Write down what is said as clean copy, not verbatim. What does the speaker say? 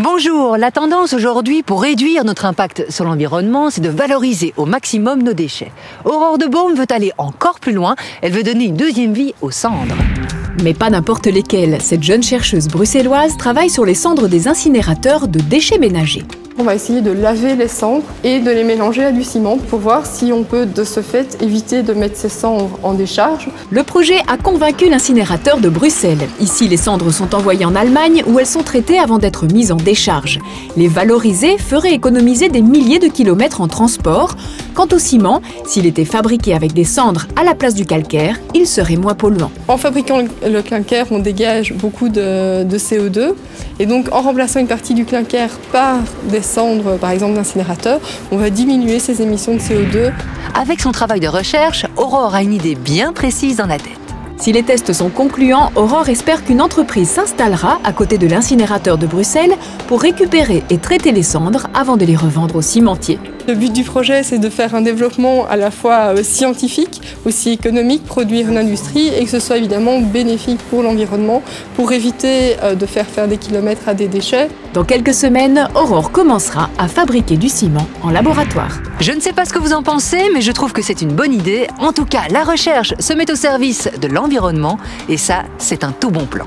Bonjour, la tendance aujourd'hui pour réduire notre impact sur l'environnement, c'est de valoriser au maximum nos déchets. Aurore de Baume veut aller encore plus loin, elle veut donner une deuxième vie aux cendres. Mais pas n'importe lesquelles. Cette jeune chercheuse bruxelloise travaille sur les cendres des incinérateurs de déchets ménagers. On va essayer de laver les cendres et de les mélanger à du ciment pour voir si on peut de ce fait éviter de mettre ces cendres en décharge. Le projet a convaincu l'incinérateur de Bruxelles. Ici, les cendres sont envoyées en Allemagne où elles sont traitées avant d'être mises en décharge. Les valoriser ferait économiser des milliers de kilomètres en transport. Quant au ciment, s'il était fabriqué avec des cendres à la place du calcaire, il serait moins polluant. En fabriquant le clinker, on dégage beaucoup de CO2 et donc en remplaçant une partie du clinker par des cendres, par exemple d'incinérateurs, on va diminuer ces émissions de CO2. Avec son travail de recherche, Aurore a une idée bien précise dans la tête. Si les tests sont concluants, Aurore espère qu'une entreprise s'installera à côté de l'incinérateur de Bruxelles pour récupérer et traiter les cendres avant de les revendre aux cimentiers. Le but du projet, c'est de faire un développement à la fois scientifique, aussi économique, produire une industrie et que ce soit évidemment bénéfique pour l'environnement, pour éviter de faire des kilomètres à des déchets. Dans quelques semaines, Aurore commencera à fabriquer du ciment en laboratoire. Je ne sais pas ce que vous en pensez, mais je trouve que c'est une bonne idée. En tout cas, la recherche se met au service de l'environnement et ça, c'est un tout bon plan.